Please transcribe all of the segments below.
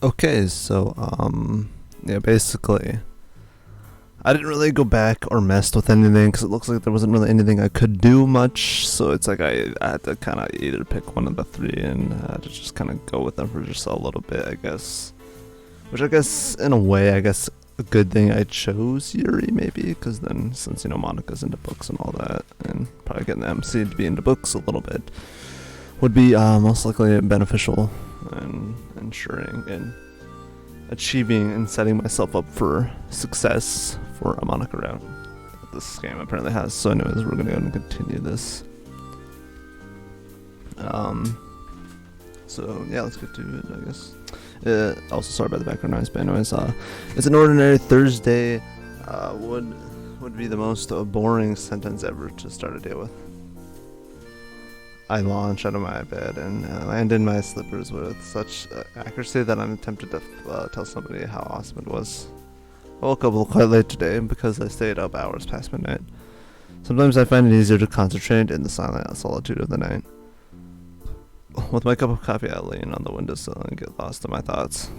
Okay, so yeah, basically, I didn't really go back or mess with anything because it looks like there wasn't really anything I could do much. So it's like I had to kind of either pick one of the three and to just kind of go with them for just a little bit, I guess. Which I guess, in a way, I guess a good thing I chose Yuri maybe, because then since Monica's into books and all that, and probably getting the MC to be into books a little bit would be most likely beneficial and ensuring and achieving and setting myself up for success for a Monica route that this game apparently has. So anyways, we're gonna go and continue this. So yeah, let's get to it, I guess. Also, sorry about the background noise, but anyways, it's an ordinary Thursday. Would be the most boring sentence ever to start a day with. I launch out of my bed and land in my slippers with such accuracy that I'm tempted to tell somebody how awesome it was. I woke up quite late today because I stayed up hours past midnight. Sometimes I find it easier to concentrate in the silent solitude of the night. With my cup of coffee, I lean on the windowsill and get lost in my thoughts.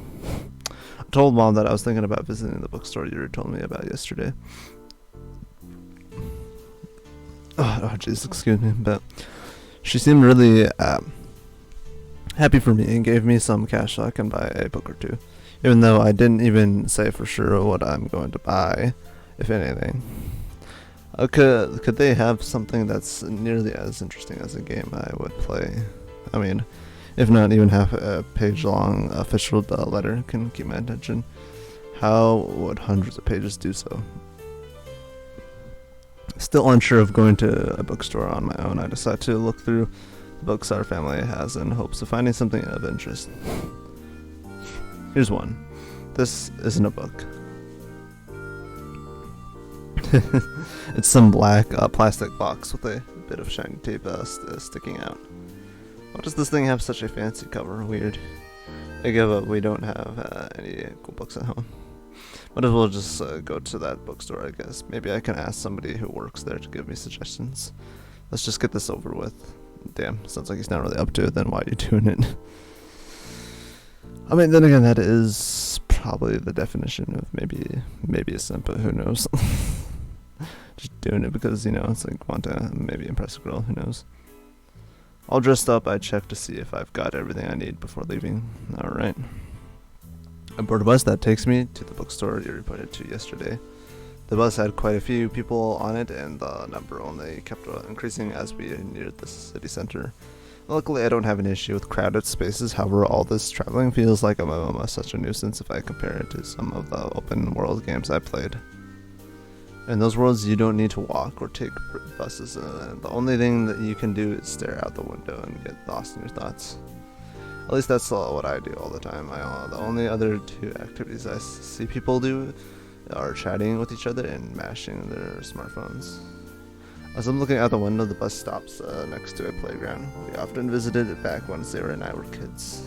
I told Mom that I was thinking about visiting the bookstore Yuri told me about yesterday. Oh, jeez, excuse me, but she seemed really happy for me and gave me some cash so I can buy a book or two, even though I didn't even say for sure what I'm going to buy, if anything. Could they have something that's nearly as interesting as a game I would play? I mean, if not even half a page long official letter can keep my attention, how would hundreds of pages do so? Still unsure of going to a bookstore on my own, I decide to look through the books our family has in hopes of finding something of interest. Here's one. This isn't a book. It's some black plastic box with a bit of shiny tape sticking out. Why does this thing have such a fancy cover? Weird. I give up. We don't have any cool books at home. Might as well just go to that bookstore, I guess. Maybe I can ask somebody who works there to give me suggestions. Let's just get this over with. Damn, sounds like he's not really up to it, then why are you doing it? I mean, then again, that is probably the definition of maybe a simp, but who knows? Just doing it because, it's like want to maybe impress a girl, who knows? All dressed up, I check to see if I've got everything I need before leaving. Alright. I board a bus that takes me to the bookstore Yuri pointed to yesterday. The bus had quite a few people on it, and the number only kept increasing as we neared the city center. Luckily, I don't have an issue with crowded spaces. However, all this traveling feels like I'm almost such a nuisance if I compare it to some of the open world games I played. In those worlds, you don't need to walk or take buses. The only thing that you can do is stare out the window and get lost in your thoughts. At least that's what I do all the time. The only other two activities I see people do are chatting with each other and mashing their smartphones. As I'm looking out the window, the bus stops next to a playground. We often visited it back when Sarah and I were kids.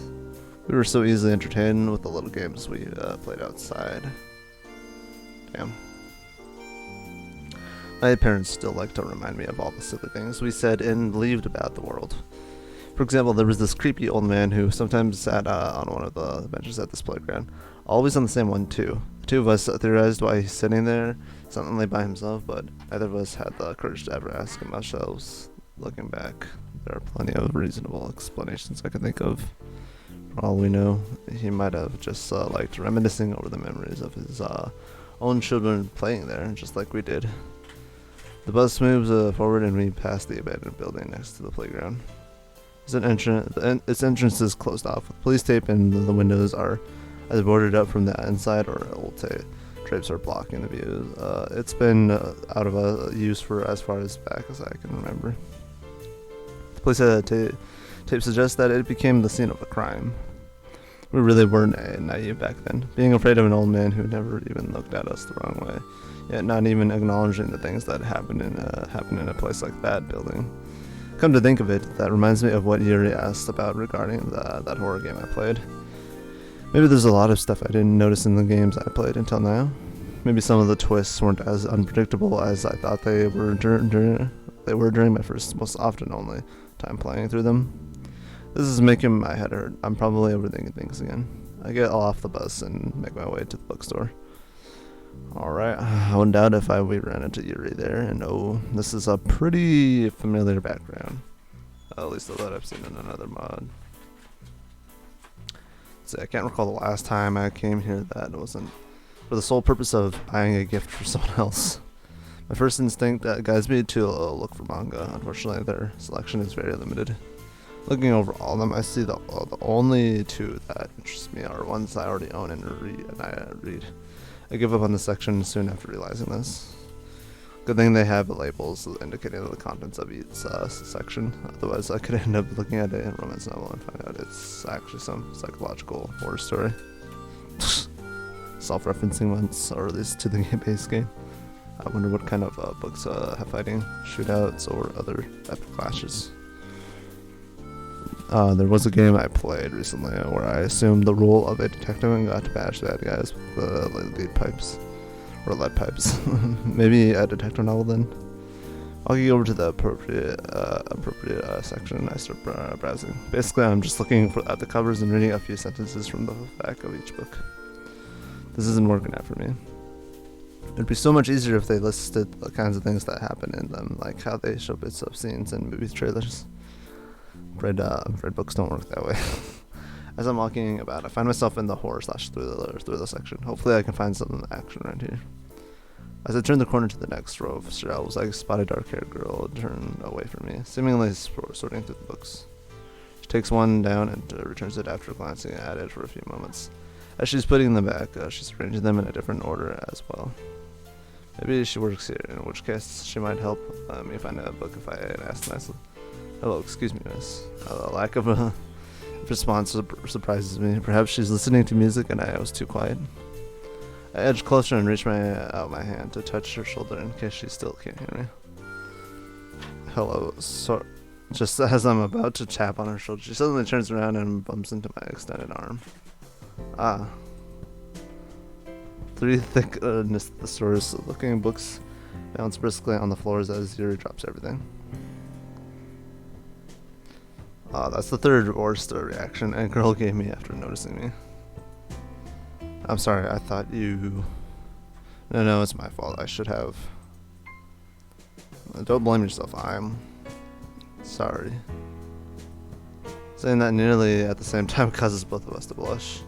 We were so easily entertained with the little games we played outside. Damn. My parents still like to remind me of all the silly things we said and believed about the world. For example, there was this creepy old man who sometimes sat on one of the benches at this playground. Always on the same one, too. The two of us theorized why he's sitting there suddenly by himself, but neither of us had the courage to ever ask him ourselves. Looking back, there are plenty of reasonable explanations I can think of. For all we know, he might have just liked reminiscing over the memories of his own children playing there, just like we did. The bus moves forward and we pass the abandoned building next to the playground. Its entrance is closed off with police tape, and the windows are either boarded up from the inside or old drapes are blocking the views. It's been out of use for as far as back as I can remember. The police tape suggests that it became the scene of a crime. We really were naive back then, being afraid of an old man who never even looked at us the wrong way, yet not even acknowledging the things that happen in a place like that building. Come to think of it, that reminds me of what Yuri asked about regarding that horror game I played. Maybe there's a lot of stuff I didn't notice in the games I played until now. Maybe some of the twists weren't as unpredictable as I thought they were during my first, most often only, time playing through them. This is making my head hurt. I'm probably overthinking things again. I get off the bus and make my way to the bookstore. Alright, I wouldn't doubt if we ran into Yuri there, and oh, this is a pretty familiar background. At least that I've seen in another mod. See, I can't recall the last time I came here that wasn't for the sole purpose of buying a gift for someone else. My first instinct guides me to look for manga. Unfortunately, their selection is very limited. Looking over all of them, I see the only two that interest me are ones I already own and read. I give up on this section soon after realizing this. Good thing they have labels indicating the contents of each section. Otherwise, I could end up looking at it in a romance novel and find out it's actually some psychological horror story. Self-referencing ones, or at least to the base game. I wonder what kind of books have fighting, shootouts, or other epic clashes. There was a game I played recently where I assumed the role of a detective and got to bash bad guys with the lead pipes. Or lead pipes. Maybe a detective novel then? I'll get over to the appropriate section and I start browsing. Basically, I'm just looking at the covers and reading a few sentences from the back of each book. This isn't working out for me. It'd be so much easier if they listed the kinds of things that happen in them, like how they show bits of scenes in movie trailers. I'm afraid books don't work that way. As I'm walking about, I find myself in the horror/thriller section. Hopefully I can find some action around here. As I turn the corner to the next row of shelves, I spot a dark-haired girl turn away from me, seemingly sorting through the books. She takes one down and returns it after glancing at it for a few moments. As she's putting them back, she's arranging them in a different order as well. Maybe she works here, in which case she might help me find a book if I ask nicely. Hello, excuse me, miss. The lack of a response surprises me. Perhaps she's listening to music and I was too quiet. I edge closer and reach out my hand to touch her shoulder in case she still can't hear me. Hello, just as I'm about to tap on her shoulder, she suddenly turns around and bumps into my extended arm. Ah. 3 thick the store's looking books bounce briskly on the floors as Yuri drops everything. That's the third worst reaction a girl gave me after noticing me. I'm sorry, I thought you... No, it's my fault. I should have... Don't blame yourself, I'm... sorry. Saying that nearly at the same time causes both of us to blush.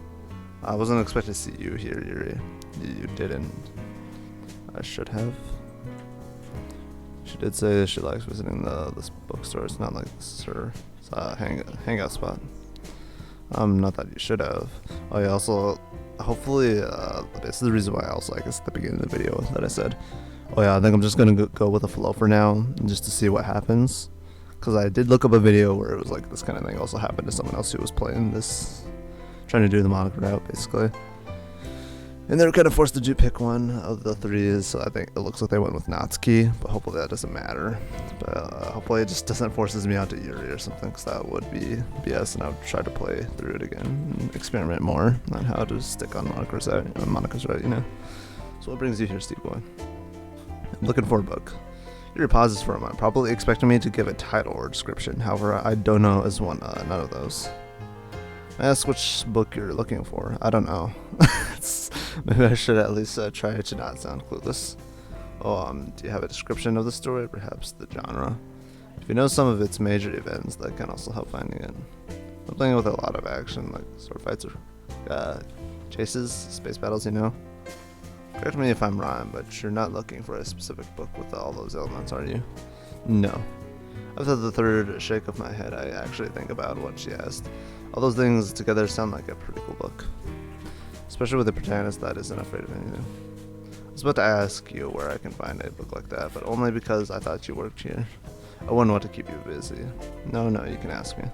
I wasn't expecting to see you here, Yuri. You didn't. I should have. She did say she likes visiting this bookstore. It's not like this is her hangout spot. Not that you should have. Oh yeah, also, hopefully, this is the reason why I also, I guess at the beginning of the video that I said, oh yeah, I think I'm just gonna go with the flow for now, just to see what happens. Because I did look up a video where it was like this kind of thing also happened to someone else who was playing this, trying to do the manga route, basically. And they were kind of forced to pick one of the 3, so I think it looks like they went with Natsuki, but hopefully that doesn't matter. But hopefully it just doesn't forces me onto Yuri or something, because that would be BS, and I would try to play through it again and experiment more on how to stick on Monika's route, you know. So what brings you here, Steve Boy? I'm looking for a book. Yuri pauses for a moment, probably expecting me to give a title or description. However, I don't know as one, none of those. I ask which book you're looking for. I don't know. Maybe I should at least try to not sound clueless. Oh, do you have a description of the story? Perhaps the genre? If you know some of its major events, that can also help finding it. I'm playing with a lot of action, like sword fights or chases, space battles, you know. Correct me if I'm wrong, but you're not looking for a specific book with all those elements, are you? No. After the third shake of my head, I actually think about what she asked. All those things together sound like a pretty cool book. Especially with a protagonist that isn't afraid of anything. I was about to ask you where I can find a book like that, but only because I thought you worked here. I wouldn't want to keep you busy. No, you can ask me.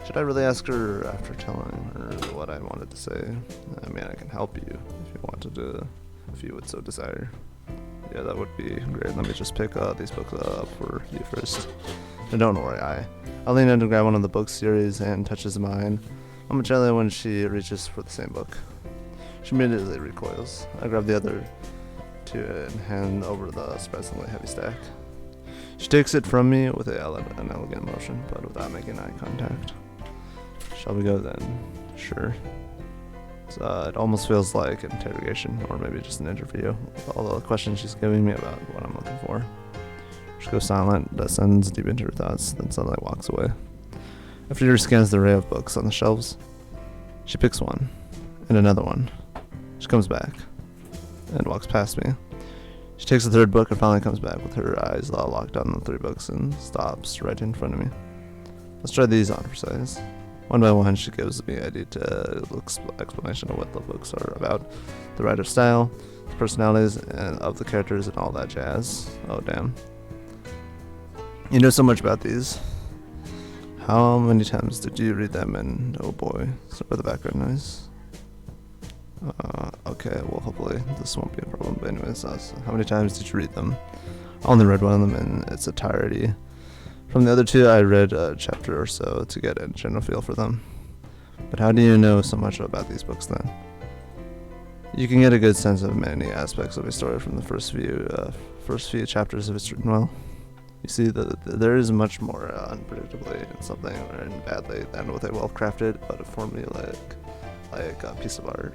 Should I really ask her after telling her what I wanted to say? I mean, I can help you if you wanted to, if you would so desire. Yeah, that would be great. Let me just pick these books up for you first. And don't worry, I'll lean in to grab one of the book series and touches mine momentarily when she reaches for the same book. She immediately recoils. I grab the other 2 and hand over the surprisingly heavy stack. She takes it from me with an elegant motion, but without making eye contact. Shall we go then? Sure. So it almost feels like an interrogation, or maybe just an interview, with all the questions she's giving me about what I'm looking for. She goes silent, descends deep into her thoughts, then suddenly walks away. After Yuri scans the array of books on the shelves, she picks one, and another one. She comes back, and walks past me. She takes the third book and finally comes back with her eyes locked on the 3 books and stops right in front of me. Let's try these on for size. One by one, she gives me a detailed explanation of what the books are about, the writer's style, the personalities and of the characters, and all that jazz. Oh, damn. You know so much about these. How many times did you read them? And oh boy, start with the background noise. Okay, well, hopefully this won't be a problem. But anyways, how many times did you read them? I only read one of them in its entirety. From the other 2, I read a chapter or so to get a general feel for them. But how do you know so much about these books then? You can get a good sense of many aspects of a story from the first few chapters if it's written well. You see, there is much more unpredictably in something written badly than with a well-crafted but a formulaic piece of art.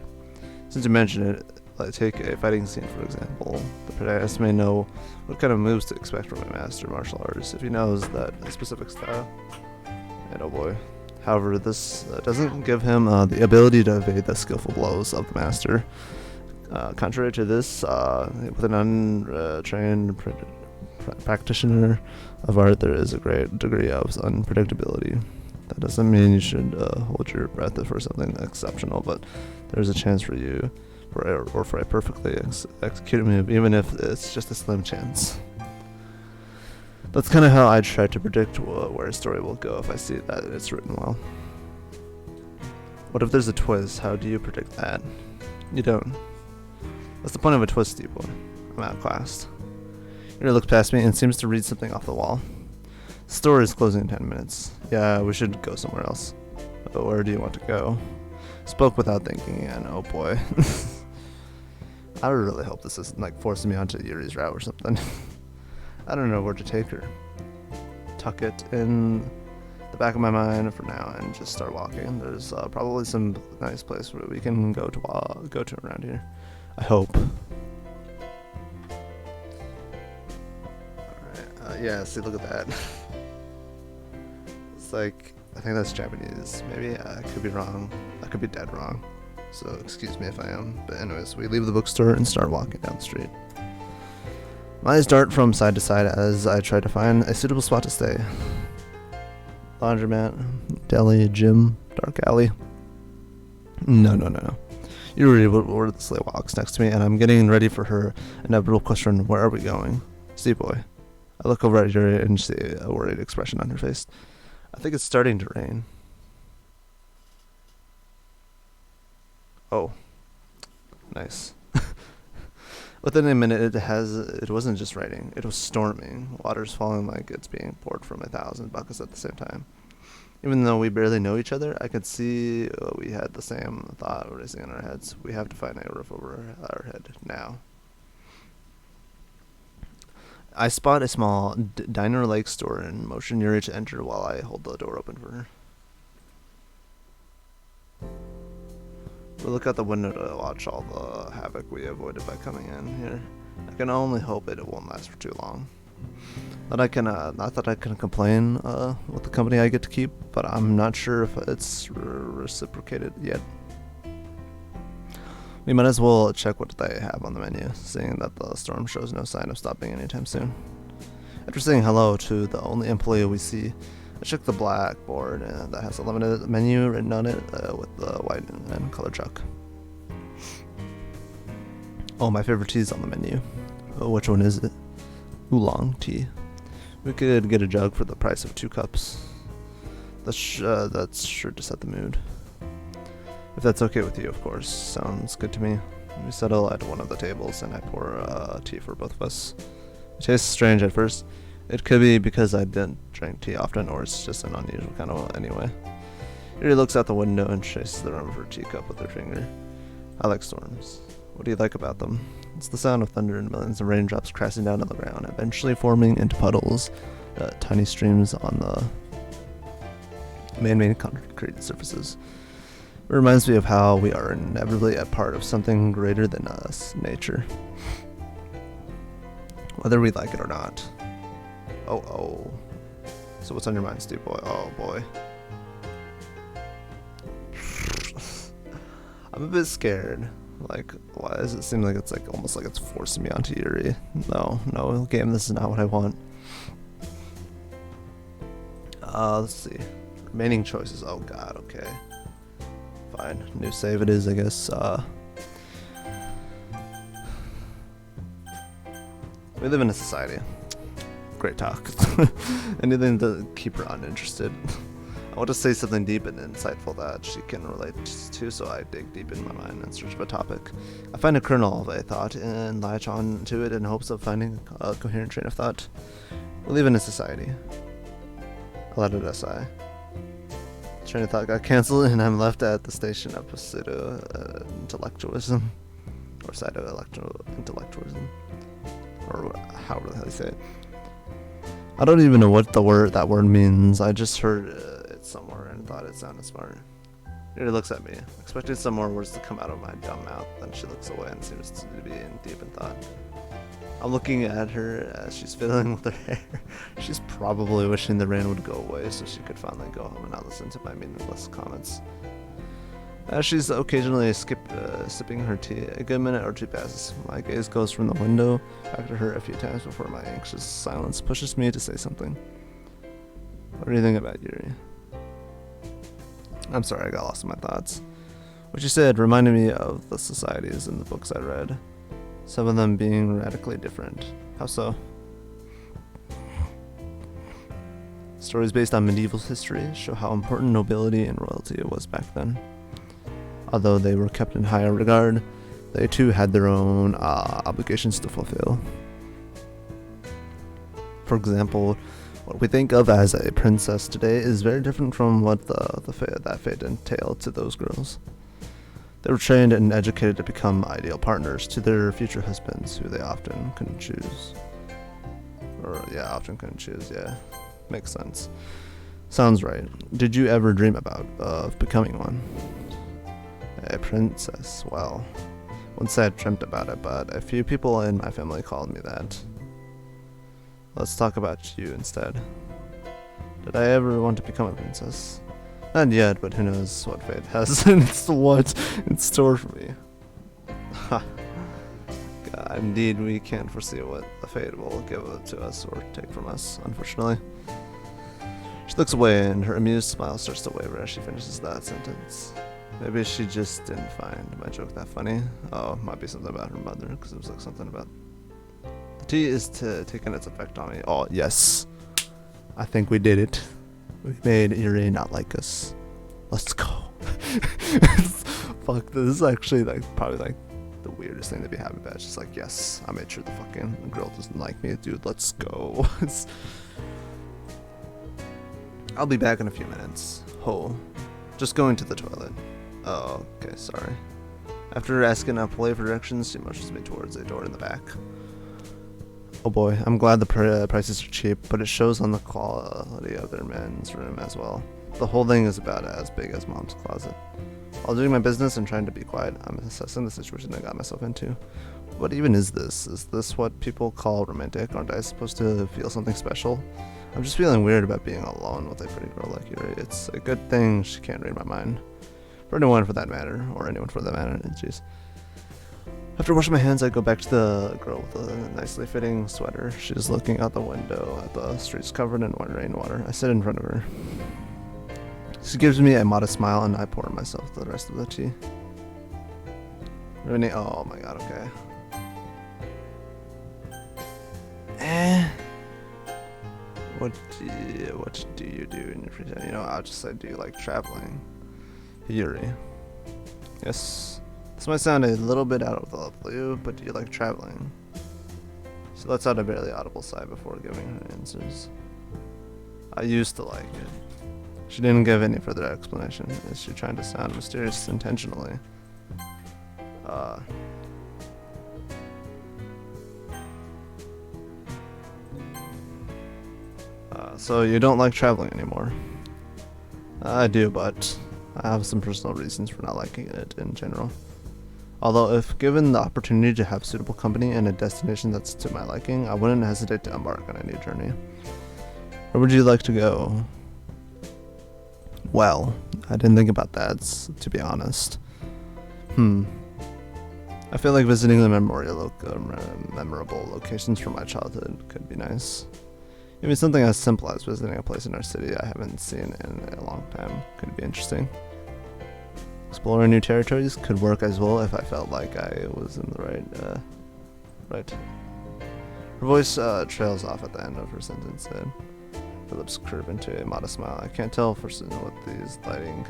Since you mention it, take a fighting scene for example. The protagonist may know what kind of moves to expect from a master martial artist if he knows that a specific style. And oh boy. However, this doesn't give him the ability to evade the skillful blows of the master. Contrary to this, with an untrained practitioner of art, there is a great degree of unpredictability. That doesn't mean you should hold your breath for something exceptional, but there's a chance for you for a perfectly executed move, even if it's just a slim chance. That's kind of how I try to predict where a story will go if I see that it's written well. What if there's a twist? How do you predict that? You don't. That's the point of a twist, you boy. I'm outclassed. Yuri looks past me and seems to read something off the wall. The store is closing in 10 minutes. Yeah, we should go somewhere else. But where do you want to go? Spoke without thinking, and oh boy. I really hope this isn't like forcing me onto Yuri's route or something. I don't know where to take her. Tuck it in the back of my mind for now and just start walking. There's probably some nice place where we can go to around here. I hope. Alright, yeah, see, look at that. It's like, I think that's Japanese. Maybe I could be wrong. I could be dead wrong. So excuse me if I am. But anyways, we leave the bookstore and start walking down the street. My eyes dart from side to side as I try to find a suitable spot to stay. Laundromat, deli, gym, dark alley. No. Yuri wordlessly walks next to me, and I'm getting ready for her inevitable question, where are we going? Steve boy. I look over at Yuri and see a worried expression on her face. I think it's starting to rain. Oh. Nice. Within a minute, it wasn't just raining, it was storming. Water's falling like it's being poured from 1,000 buckets at the same time. Even though we barely know each other, I could see we had the same thought racing in our heads. We have to find a roof over our head now. I spot a small diner-like store and motion Yuri to enter while I hold the door open for her. We look out the window to watch all the havoc we avoided by coming in here. I can only hope it won't last for too long. Not that I can complain with the company I get to keep, but I'm not sure if it's reciprocated yet. We might as well check what they have on the menu, seeing that the storm shows no sign of stopping anytime soon. After saying hello to the only employee we see, I check the blackboard that has a limited menu written on it with the white and color chalk. Oh, my favorite tea's on the menu. Oh, which one is it? Oolong tea. We could get a jug for the price of 2 cups. That's sure to set the mood. If that's okay with you, of course. Sounds good to me. We settle at one of the tables and I pour tea for both of us. It tastes strange at first. It could be because I didn't drink tea often, or it's just an unusual kind of anyway. Yuri looks out the window and traces the rim of her teacup with her finger. I like storms. What do you like about them? It's the sound of thunder and millions of raindrops crashing down on the ground, eventually forming into puddles, tiny streams on the man-made concrete surfaces. It reminds me of how we are inevitably a part of something greater than us, nature. Whether we like it or not. Oh. So what's on your mind, Steve boy? Oh boy. I'm a bit scared. Like, why does it seem like it's like almost like it's forcing me onto Yuri? No, game, this is not what I want. Let's see. Remaining choices. Oh god, okay. Fine. New save it is, I guess. We live in a society. Great talk. Anything to keep her uninterested. I want to say something deep and insightful that she can relate to, so I dig deep in my mind in search of a topic. I find a kernel of a thought and latch on to it in hopes of finding a coherent train of thought. We live in a society. I let it aside. Train of thought got cancelled and I'm left at the station of pseudo-intellectualism. Or pseudo-intellectualism. Or however the hell you say it. I don't even know what that word means. I just heard it somewhere and thought it sounded smart. Yuri looks at me, expecting some more words to come out of my dumb mouth. Then she looks away and seems to be in deep in thought. I'm looking at her as she's fiddling with her hair. She's probably wishing the rain would go away so she could finally go home and not listen to my meaningless comments. As she's occasionally sipping her tea, a good minute or two passes. My gaze goes from the window back to her a few times before my anxious silence pushes me to say something. What do you think about Yuri? I'm sorry, I got lost in my thoughts. What you said reminded me of the societies in the books I read. Some of them being radically different. How so? Stories based on medieval history show how important nobility and royalty was back then. Although they were kept in higher regard, they too had their own obligations to fulfill. For example, what we think of as a princess today is very different from what that fate entailed to those girls. They were trained and educated to become ideal partners to their future husbands, who they often couldn't choose. Yeah. Makes sense. Sounds right. Did you ever dream of becoming one? A princess? Well, wouldn't say I dreamt about it, but a few people in my family called me that. Let's talk about you instead. Did I ever want to become a princess? Not yet, but who knows what fate has in store for me. Ha. God, indeed, we can't foresee what the fate will give to us or take from us, unfortunately. She looks away and her amused smile starts to waver as she finishes that sentence. Maybe she just didn't find my joke that funny. Oh, might be something about her mother, because it was like something about... The tea is taking its effect on me. Oh, yes. I think we did it. We made Yuri not like us. Let's go. Fuck, this is actually probably the weirdest thing to be happy about. It's just like, yes, I made sure the fucking girl doesn't like me. Dude, let's go. I'll be back in a few minutes. Just going to the toilet. Oh, okay, sorry. After asking polite for directions, she motions me towards a door in the back. Oh boy, I'm glad the prices are cheap, but it shows on the quality of their men's room as well. The whole thing is about as big as Mom's closet. While doing my business and trying to be quiet, I'm assessing the situation I got myself into. What even is this? Is this what people call romantic? Aren't I supposed to feel something special? I'm just feeling weird about being alone with a pretty girl like Yuri. It's a good thing she can't read my mind. For anyone for that matter, or anyone for that matter, jeez. After washing my hands, I go back to the girl with the nicely fitting sweater. She's looking out the window at the streets covered in rainwater. I sit in front of her. She gives me a modest smile and I pour myself the rest of the tea. Renee, oh my god, okay. What do you do in your free time? You know, I'll just say, do you like traveling? Yuri. Yes. This might sound a little bit out of the blue, but do you like traveling? She lets out a barely audible sigh before giving her answers. I used to like it. She didn't give any further explanation. Is she trying to sound mysterious intentionally? So you don't like traveling anymore? I do, but I have some personal reasons for not liking it in general. Although if given the opportunity to have suitable company and a destination that's to my liking, I wouldn't hesitate to embark on a new journey. Where would you like to go? Well, I didn't think about that, to be honest. I feel like visiting the memorable locations from my childhood could be nice. Even something as simple as visiting a place in our city I haven't seen in a long time could be interesting. Exploring new territories could work as well if I felt like I was in the right. Her voice trails off at the end of her sentence. Her lips curve into a modest smile. I can't tell for certain with these lighting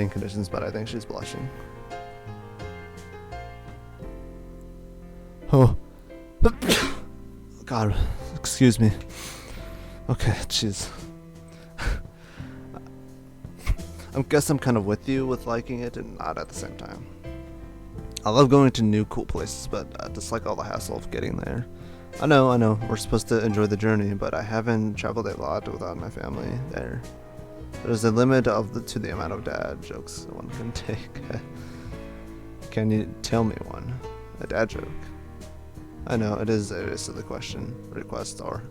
conditions, but I think she's blushing. Oh, God, excuse me. Okay, jeez. I guess I'm kind of with you with liking it and not at the same time. I love going to new cool places, but I dislike all the hassle of getting there. I know, we're supposed to enjoy the journey, but I haven't traveled a lot without my family there. There's a limit to the amount of dad jokes one can take. Can you tell me one? A dad joke? I know, it is a silly request, or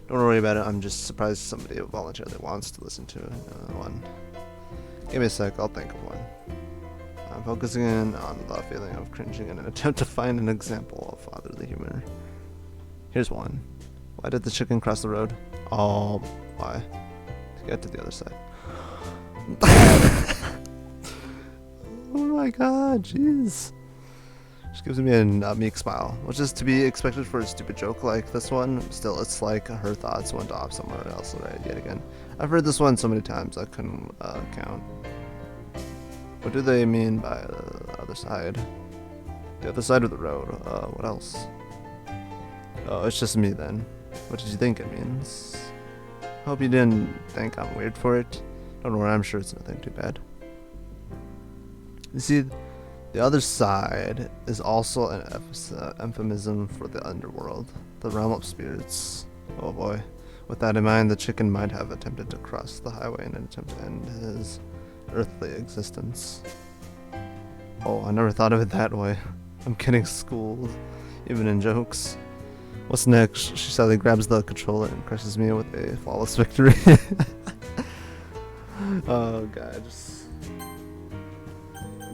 don't worry about it, I'm just surprised somebody voluntarily wants to listen to one. Give me a sec, I'll think of one. I'm focusing in on the feeling of cringing in an attempt to find an example of fatherly humor. Here's one. Why did the chicken cross the road? Oh, why? To get to the other side. Oh my god, jeez. She gives me a meek smile, which is to be expected for a stupid joke like this one. Still, it's like her thoughts went off somewhere else yet again. I've heard this one so many times I couldn't count. What do they mean by the other side? The other side of the road. What else? Oh, it's just me then. What did you think it means? Hope you didn't think I'm weird for it. Don't worry, I'm sure it's nothing too bad. You see, the other side is also an euphemism for the underworld, the realm of spirits. Oh boy. With that in mind, the chicken might have attempted to cross the highway in an attempt to end his earthly existence. Oh, I never thought of it that way. I'm getting schooled, even in jokes. What's next? She sadly grabs the controller and crushes me with a flawless victory. Oh god,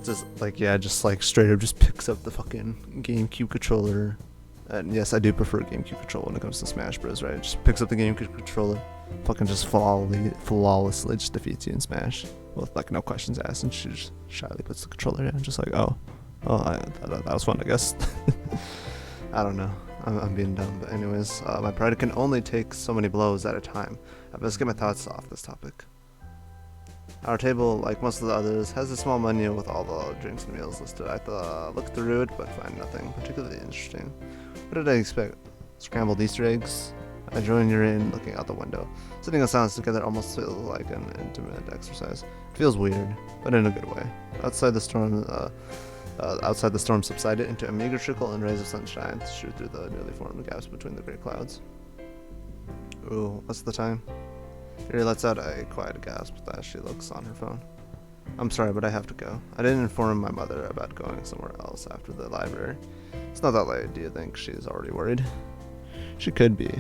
just like straight up just picks up the fucking GameCube controller. And yes, I do prefer GameCube controller when it comes to Smash Bros, right? Just picks up the GameCube controller, fucking just flawlessly just defeats you in Smash with like no questions asked, and she just shyly puts the controller down, just like, that was fun, I guess. I don't know. I'm being dumb, but anyways, my pride can only take so many blows at a time. I best get my thoughts off this topic. Our table, like most of the others, has a small menu with all the drinks and meals listed. I looked through it, but find nothing particularly interesting. What did I expect? Scrambled Easter eggs? I join Yuri in looking out the window. Sitting in silence together almost feels like an intimate exercise. It feels weird, but in a good way. Outside the storm subsided into a meager trickle and rays of sunshine shoot through the newly formed gaps between the gray clouds. Ooh, what's the time? Yuri lets out a quiet gasp as she looks on her phone. I'm sorry, but I have to go. I didn't inform my mother about going somewhere else after the library. It's not that late. Do you think she's already worried? She could be.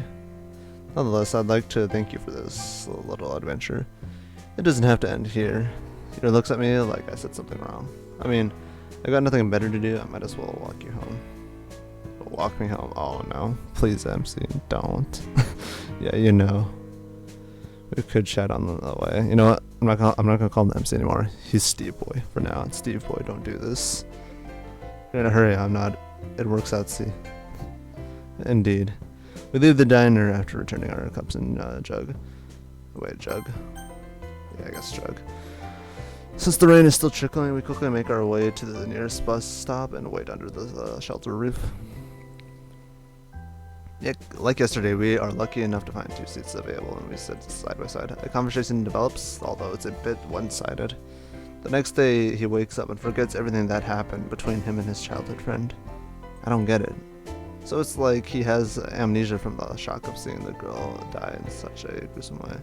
Nonetheless, I'd like to thank you for this little adventure. It doesn't have to end here. Yuri looks at me like I said something wrong. I mean, I got nothing better to do. I might as well walk you home. Walk me home? Oh no. Please, MC, don't. Yeah, you know. We could chat on the way. You know what? I'm not gonna call him MC anymore. He's Steve Boy for now. It's Steve Boy, don't do this. You're in a hurry, I'm not. It works out, see. Indeed. We leave the diner after returning our cups and jug. Wait, jug? Yeah, I guess jug. Since the rain is still trickling, we quickly make our way to the nearest bus stop and wait under the shelter roof. Yeah, like yesterday, we are lucky enough to find 2 seats available and we sit side by side. A conversation develops, although it's a bit one-sided. The next day, he wakes up and forgets everything that happened between him and his childhood friend. I don't get it. So it's like he has amnesia from the shock of seeing the girl die in such a gruesome way,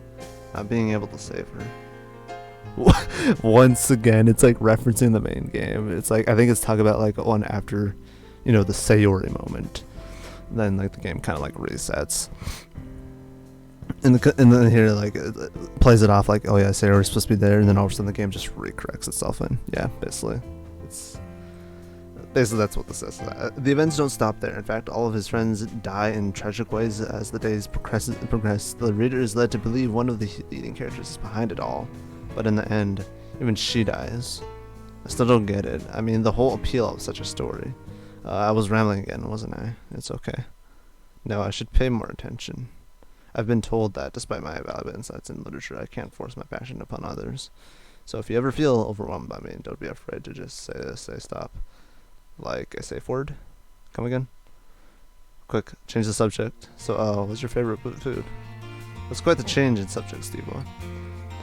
not being able to save her. Once again, it's like referencing the main game. It's like, I think it's talking about like one after, you know, the Sayori moment. Then like the game kind of like resets. And then here like it plays it off like, oh yeah, Sayori's supposed to be there, and then all of a sudden the game just recorrects itself in. Yeah, basically. Basically, that's what this is. The events don't stop there. In fact, all of his friends die in tragic ways as the days progress. The reader is led to believe one of the leading characters is behind it all. But in the end, even she dies. I still don't get it. I mean, the whole appeal of such a story. I was rambling again, wasn't I? It's okay. No, I should pay more attention. I've been told that, despite my valuable insights in literature, I can't force my passion upon others. So if you ever feel overwhelmed by me, don't be afraid to just say stop. Like I say forward. Come again? Quick, change the subject. So, what's your favorite food? That's quite the change in subject, Steve-boy.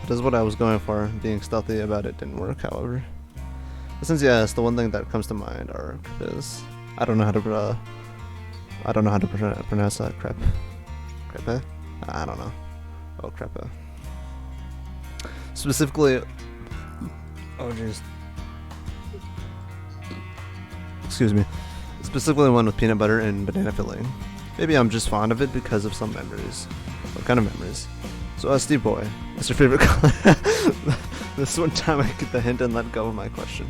That is what I was going for. Being stealthy about it didn't work, however. But since you asked, the one thing that comes to mind are crepes. I don't know how to pronounce that. Crepe? I don't know. Oh, crepe. Specifically, oh jeez. Excuse me. Specifically one with peanut butter and banana filling. Maybe I'm just fond of it because of some memories. What kind of memories? So, Steve Boy, what's your favorite color? This one time I get the hint and let go of my question.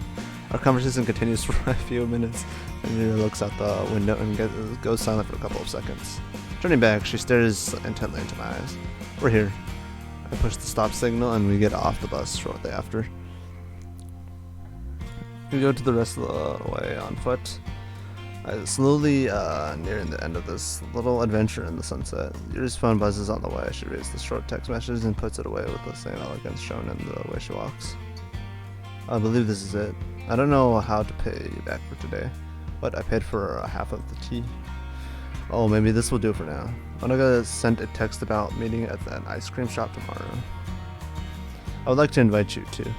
Our conversation continues for a few minutes, and Yuri looks out the window and goes silent for a couple of seconds. Turning back, she stares intently into my eyes. We're here. I push the stop signal and we get off the bus shortly after. We go to the rest of the way on foot. Slowly nearing the end of this little adventure in the sunset. Yuri's phone buzzes on the way. She reads the short text message and puts it away with the same elegance shown in the way she walks. I believe this is it. I don't know how to pay you back for today, but I paid for half of the tea. Oh, maybe this will do for now. Onaga sent a text about meeting at an ice cream shop tomorrow. I would like to invite you too.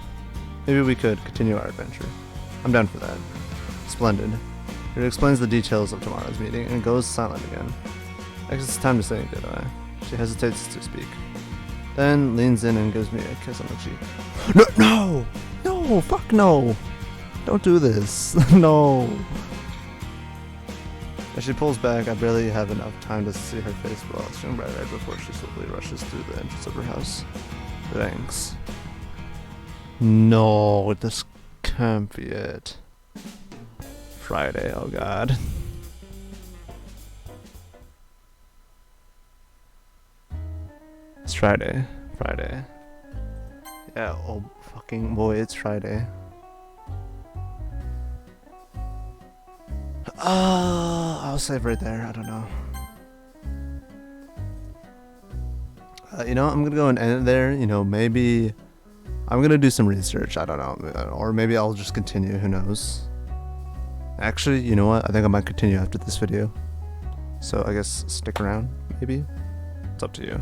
Maybe we could continue our adventure. I'm down for that. Splendid. Yuri explains the details of tomorrow's meeting and goes silent again. I guess it's time to say goodbye. She hesitates to speak, then leans in and gives me a kiss on the cheek. No, fuck no! Don't do this. No. As she pulls back, I barely have enough time to see her face blushing bright red before she slowly rushes through the entrance of her house. Thanks. No, this can't be it. Friday, oh god. It's Friday. Yeah, oh fucking boy, it's Friday. I'll save right there, I don't know. You know, I'm gonna go and end it there. You know, maybe I'm gonna do some research, I don't know. Or maybe I'll just continue, who knows. Actually, you know what? I think I might continue after this video. So I guess stick around, maybe? It's up to you.